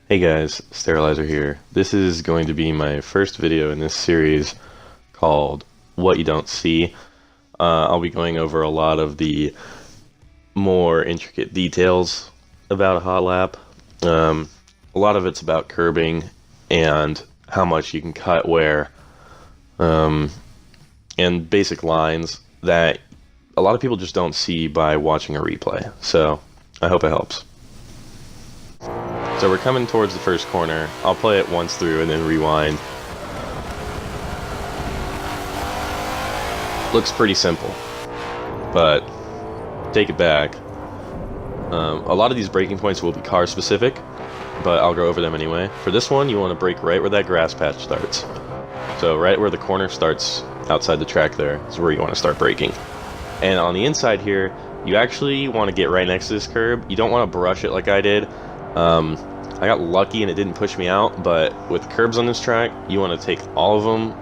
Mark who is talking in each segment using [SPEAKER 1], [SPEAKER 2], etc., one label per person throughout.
[SPEAKER 1] Hey guys, Sterilizer here. This is going to be my first video in this series called What You Don't See. I'll be going over a lot of the more intricate details about a hot lap. A lot of it's about curbing and how much you can cut where, and basic lines that a lot of people just don't see by watching a replay. So I hope it helps. So we're coming towards the first corner. I'll play it once through and then rewind. Looks pretty simple, but take it back. A lot of these braking points will be car specific, but I'll go over them anyway. For this one, you want to brake right where that grass patch starts. So right where the corner starts outside the track there is where you want to start braking. And on the inside here, you actually want to get right next to this curb. You don't want to brush it like I did. I got lucky and it didn't push me out, but with curbs on this track, you want to take all of them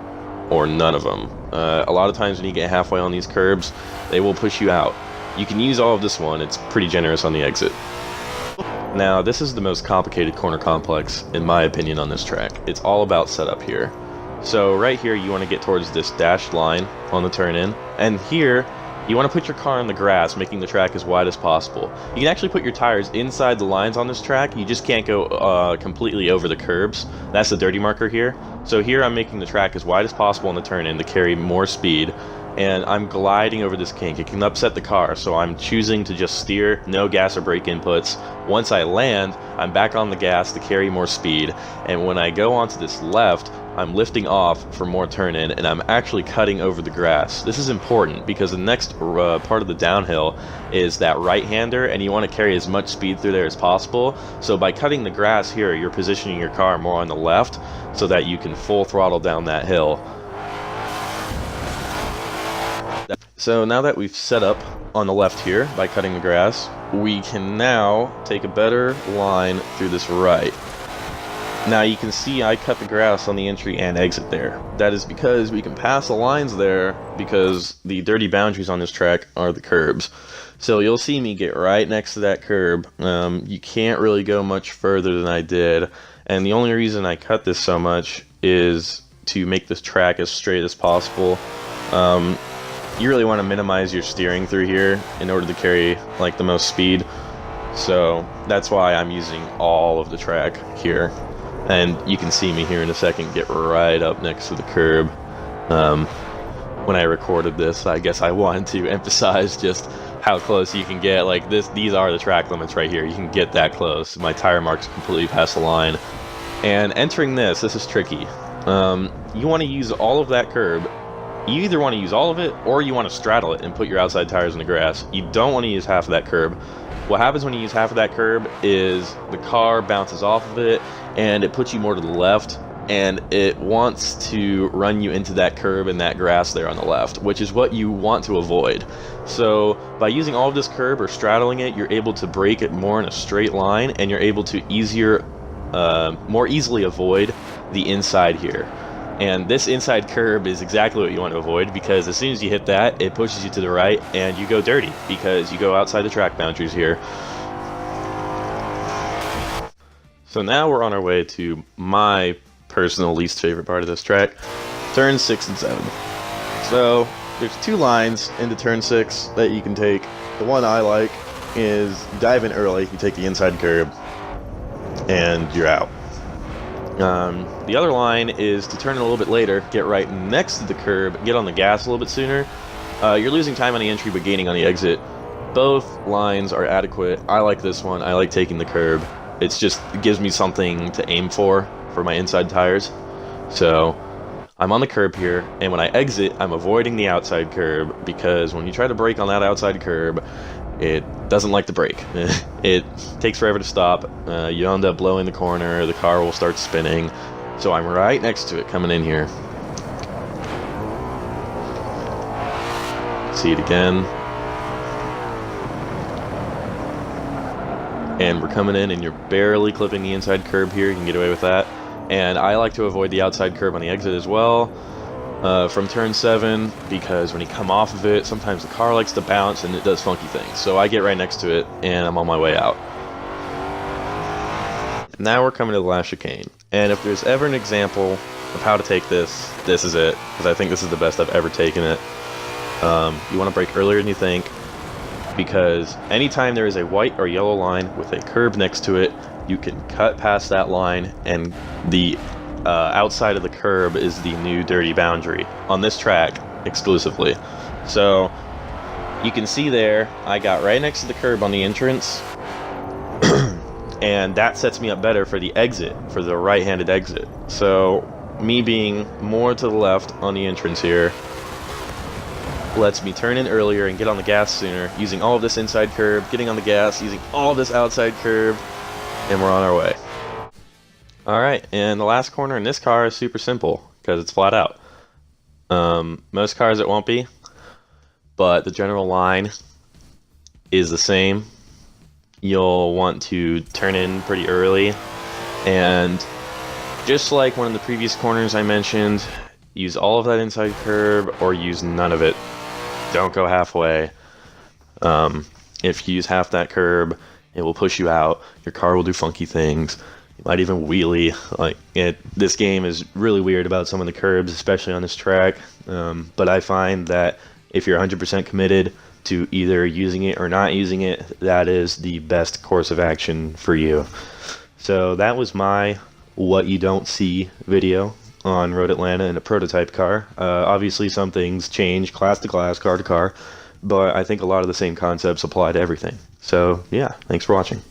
[SPEAKER 1] or none of them. A lot of times when you get halfway on these curbs, they will push you out. You can use all of this one, it's pretty generous on the exit. Now, this is the most complicated corner complex, in my opinion, on this track. It's all about setup here. So right here, you want to get towards this dashed line on the turn-in, and here, you want to put your car on the grass, making the track as wide as possible. You can actually put your tires inside the lines on this track, you just can't go completely over the curbs. That's the dirty marker here. So here I'm making the track as wide as possible on the turn-in to carry more speed, and I'm gliding over this kink. It can upset the car, so I'm choosing to just steer, no gas or brake inputs. Once I land, I'm back on the gas to carry more speed, and when I go onto this left, I'm lifting off for more turn-in, and I'm actually cutting over the grass. This is important because the next part of the downhill is that right-hander, and you want to carry as much speed through there as possible. So by cutting the grass here, you're positioning your car more on the left so that you can full throttle down that hill. So now that we've set up on the left here by cutting the grass, we can now take a better line through this right. Now you can see I cut the grass on the entry and exit there. That is because we can pass the lines there because the dirty boundaries on this track are the curbs. So you'll see me get right next to that curb. You can't really go much further than I did. And the only reason I cut this so much is to make this track as straight as possible. You really want to minimize your steering through here in order to carry like the most speed. So that's why I'm using all of the track here. And you can see me here in a second get right up next to the curb. When I recorded this, I guess I wanted to emphasize just how close you can get. Like these are the track limits right here. You can get that close. My tire mark's completely past the line. And entering this is tricky. You want to use all of that curb. You either want to use all of it or you want to straddle it and put your outside tires in the grass. You don't want to use half of that curb. What happens when you use half of that curb is the car bounces off of it and it puts you more to the left, and it wants to run you into that curb and that grass there on the left, which is what you want to avoid. So by using all of this curb or straddling it, you're able to brake it more in a straight line, and you're able to more easily avoid the inside here. And this inside curb is exactly what you want to avoid, because as soon as you hit that, it pushes you to the right and you go dirty because you go outside the track boundaries here. So now we're on our way to my personal least favorite part of this track, turns 6 and 7. So there's two lines into turn 6 that you can take. The one I like is dive in early, you take the inside curb, and you're out. The other line is to turn a little bit later, get right next to the curb, get on the gas a little bit sooner. You're losing time on the entry but gaining on the exit. Both lines are adequate. I like this one. I like taking the curb. It gives me something to aim for my inside tires. So I'm on the curb here, and when I exit, I'm avoiding the outside curb, because when you try to brake on that outside curb, it doesn't like to brake. It takes forever to stop. You end up blowing the corner, the car will start spinning. So I'm right next to it coming in here. See it again. And we're coming in and you're barely clipping the inside curb here. You can get away with that. And I like to avoid the outside curb on the exit as well. From turn 7, because when you come off of it, sometimes the car likes to bounce and it does funky things. So I get right next to it and I'm on my way out. Now we're coming to the last chicane. And if there's ever an example of how to take this, this is it. Because I think this is the best I've ever taken it. You want to brake earlier than you think. Because anytime there is a white or yellow line with a curb next to it, you can cut past that line, and the outside of the curb is the new dirty boundary on this track exclusively. So you can see there, I got right next to the curb on the entrance, and that sets me up better for the exit, for the right-handed exit. So me being more to the left on the entrance here lets me turn in earlier and get on the gas sooner, using all of this inside curb, getting on the gas, using all of this outside curb, and we're on our way. Alright, and the last corner in this car is super simple, because it's flat out. Most cars it won't be, but the general line is the same. You'll want to turn in pretty early, and just like one of the previous corners I mentioned, use all of that inside curb or use none of it. Don't go halfway. If you use half that curb, it will push you out. Your car will do funky things. You might even wheelie. This game is really weird about some of the curbs, especially on this track. But I find that if you're 100% committed to either using it or not using it, that is the best course of action for you. So that was my what you don't see video on Road Atlanta in a prototype car. Obviously some things change class to class, car to car, but I think a lot of the same concepts apply to everything. So yeah, thanks for watching.